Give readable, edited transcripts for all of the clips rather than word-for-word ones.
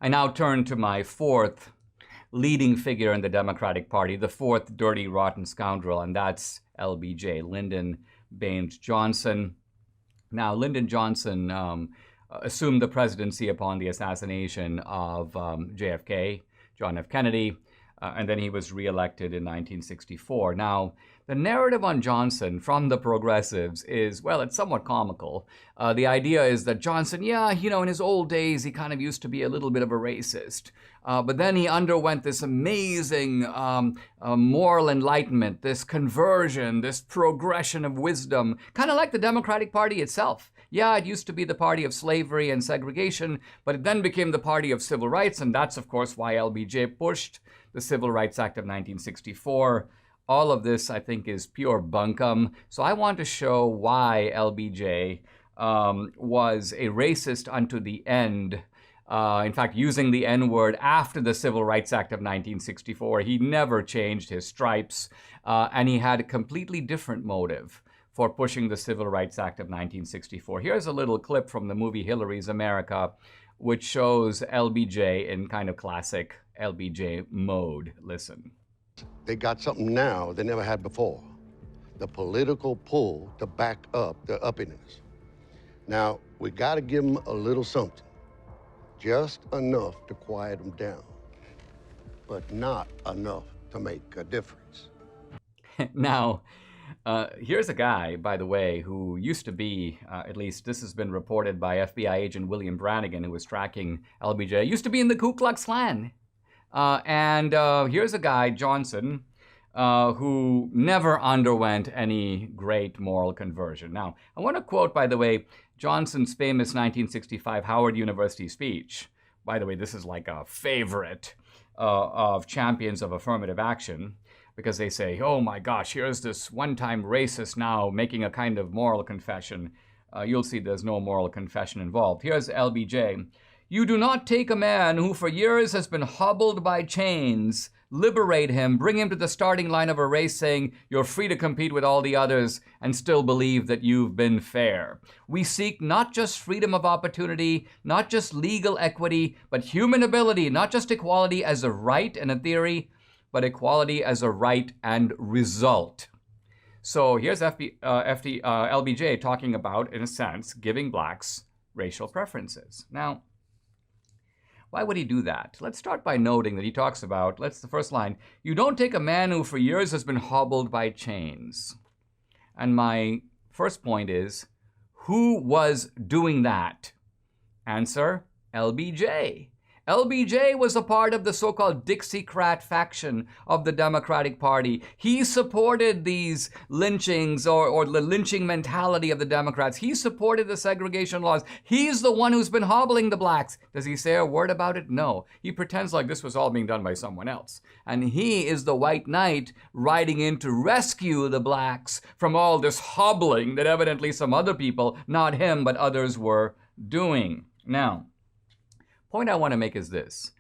I now turn to my fourth leading figure in the Democratic Party, the fourth dirty, rotten scoundrel, and that's LBJ, Lyndon Baines Johnson. Now, Lyndon Johnson assumed the presidency upon the assassination of JFK, John F. Kennedy, and then he was reelected in 1964. Now, the narrative on Johnson from the progressives is, well, it's somewhat comical. The idea is that Johnson, in his old days, he kind of used to be a little bit of a racist. But then he underwent this amazing moral enlightenment, this conversion, this progression of wisdom, kind of like the Democratic Party itself. Yeah, it used to be the party of slavery and segregation, but it then became the party of civil rights, and that's, of course, why LBJ pushed the Civil Rights Act of 1964. All of this, I think, is pure bunkum. So I want to show why LBJ was a racist unto the end. In fact, using the N-word after the Civil Rights Act of 1964. He never changed his stripes, and he had a completely different motive for pushing the Civil Rights Act of 1964. Here's a little clip from the movie Hillary's America, which shows LBJ in kind of classic LBJ mode. Listen. They got something now they never had before. The political pull to back up their uppiness. Now, we gotta give them a little something. Just enough to quiet them down, but not enough to make a difference. Now, here's a guy, by the way, who used to be, at least this has been reported by FBI agent William Brannigan, who was tracking LBJ, used to be in the Ku Klux Klan. And here's a guy, Johnson, who never underwent any great moral conversion. Now, I want to quote, by the way, Johnson's famous 1965 Howard University speech. By the way, this is like a favorite of champions of affirmative action, because they say, oh my gosh, here's this one-time racist now making a kind of moral confession. You'll see there's no moral confession involved. Here's LBJ. You do not take a man who for years has been hobbled by chains, liberate him, bring him to the starting line of a race saying you're free to compete with all the others and still believe that you've been fair. We seek not just freedom of opportunity, not just legal equity, but human ability, not just equality as a right and a theory, but equality as a right and result. So here's LBJ talking about, in a sense, giving blacks racial preferences. Now, why would he do that? Let's start by noting that he talks about, the first line, you don't take a man who for years has been hobbled by chains. And my first point is, who was doing that? Answer, LBJ. LBJ was a part of the so-called Dixiecrat faction of the Democratic Party. He supported these lynchings or the lynching mentality of the Democrats. He supported the segregation laws. He's the one who's been hobbling the blacks. Does he say a word about it? No. He pretends like this was all being done by someone else. And he is the white knight riding in to rescue the blacks from all this hobbling that evidently some other people, not him, but others were doing. Now, point I want to make is this.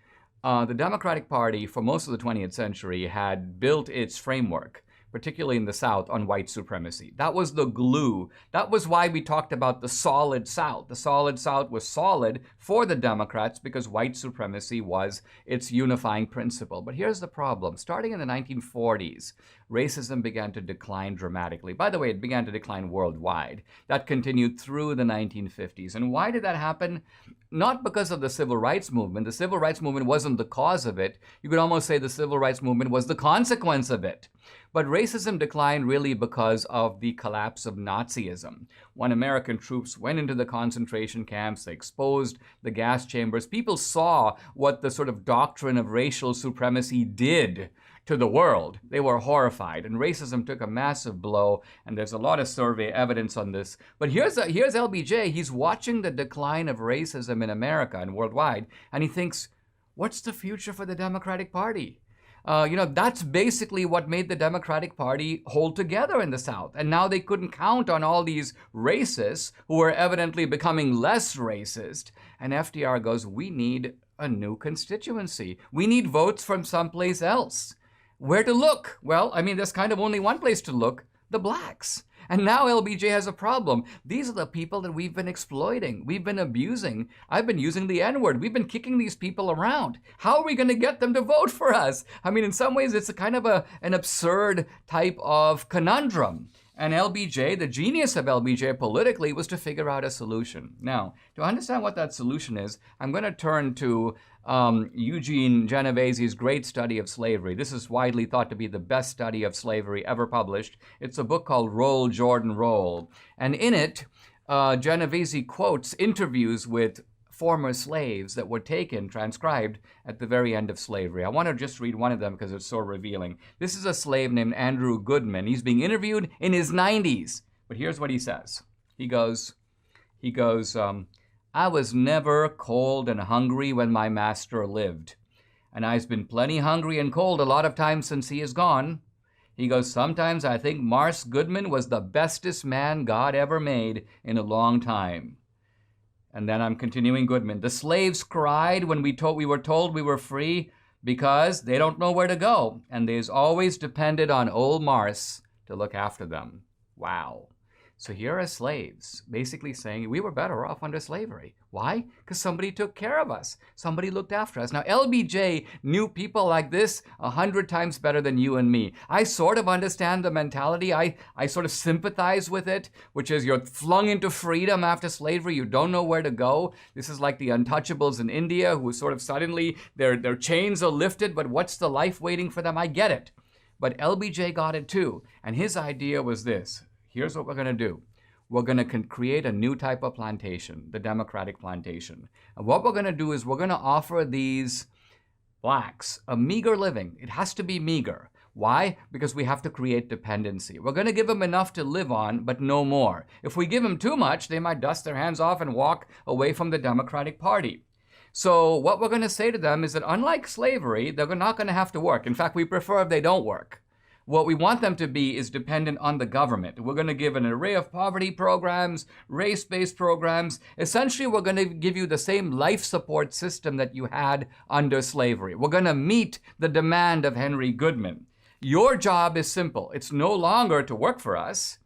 The Democratic Party, for most of the 20th century, had built its framework, particularly in the South, on white supremacy. That was the glue. That was why we talked about the solid South. The solid South was solid for the Democrats because white supremacy was its unifying principle. But here's the problem. Starting in the 1940s, racism began to decline dramatically. By the way, it began to decline worldwide. That continued through the 1950s. And why did that happen? Not because of the civil rights movement. The civil rights movement wasn't the cause of it. You could almost say the civil rights movement was the consequence of it. But racism declined really because of the collapse of Nazism. When American troops went into the concentration camps, they exposed the gas chambers, people saw what the sort of doctrine of racial supremacy did to the world. They were horrified, and racism took a massive blow, and there's a lot of survey evidence on this. But here's LBJ. He's watching the decline of racism in America and worldwide, and he thinks, what's the future for the Democratic Party? That's basically what made the Democratic Party hold together in the South. And now they couldn't count on all these racists who were evidently becoming less racist. And FDR goes, we need a new constituency. We need votes from someplace else. Where to look? Well, I mean, there's kind of only one place to look, the blacks. And now LBJ has a problem. These are the people that we've been exploiting. We've been abusing. I've been using the N-word. We've been kicking these people around. How are we going to get them to vote for us? I mean, in some ways, it's a kind of an absurd type of conundrum. And LBJ, the genius of LBJ politically, was to figure out a solution. Now, to understand what that solution is, I'm going to turn to Eugene Genovese's great study of slavery. This is widely thought to be the best study of slavery ever published. It's a book called Roll, Jordan, Roll. And in it, Genovese quotes interviews with former slaves that were taken, transcribed at the very end of slavery. I want to just read one of them because it's so revealing. This is a slave named Andrew Goodman. He's being interviewed in his 90s. But here's what he says. He goes, I was never cold and hungry when my master lived. And I've been plenty hungry and cold a lot of times since he is gone. He goes, sometimes I think Marse Goodman was the bestest man God ever made in a long time. And then I'm continuing Goodman. The slaves cried when we were told we were free because they don't know where to go. And they's always depended on old Marse to look after them. Wow. So here are slaves basically saying we were better off under slavery. Why? Because somebody took care of us. Somebody looked after us. Now, LBJ knew people like this 100 times better than you and me. I sort of understand the mentality. I sort of sympathize with it, which is you're flung into freedom after slavery. You don't know where to go. This is like the untouchables in India who sort of suddenly their chains are lifted, but what's the life waiting for them? I get it. But LBJ got it too. And his idea was this. Here's what we're going to do. We're going to create a new type of plantation, the democratic plantation. And what we're going to do is we're going to offer these blacks a meager living. It has to be meager. Why? Because we have to create dependency. We're going to give them enough to live on, but no more. If we give them too much, they might dust their hands off and walk away from the Democratic Party. So what we're going to say to them is that unlike slavery, they're not going to have to work. In fact, we prefer if they don't work. What we want them to be is dependent on the government. We're going to give an array of poverty programs, race-based programs. Essentially, we're going to give you the same life support system that you had under slavery. We're going to meet the demand of Henry Goodman. Your job is simple. It's no longer to work for us.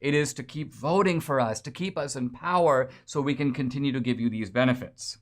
It is to keep voting for us, to keep us in power so we can continue to give you these benefits.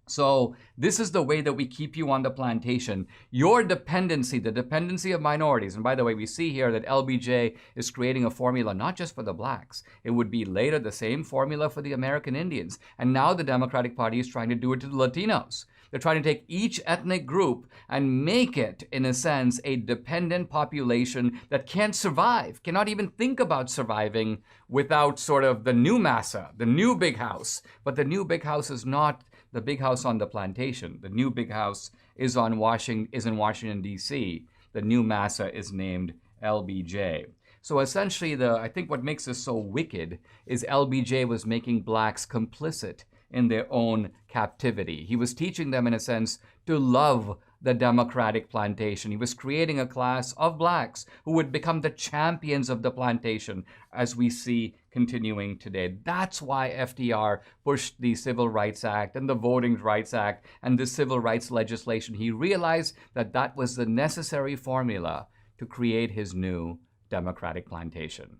So this is the way that we keep you on the plantation. Your dependency, the dependency of minorities, and by the way, we see here that LBJ is creating a formula not just for the blacks. It would be later the same formula for the American Indians. And now the Democratic Party is trying to do it to the Latinos. They're trying to take each ethnic group and make it, in a sense, a dependent population that can't survive, cannot even think about surviving without sort of the new massa, the new big house. But the new big house is not the big house on the plantation. The new big house is in Washington, D.C. The new massa is named LBJ. So essentially, I think what makes this so wicked is LBJ was making blacks complicit in their own captivity. He was teaching them, in a sense, to love the democratic plantation. He was creating a class of blacks who would become the champions of the plantation, as we see continuing today. That's why FDR pushed the Civil Rights Act and the Voting Rights Act and the civil rights legislation. He realized that that was the necessary formula to create his new democratic plantation.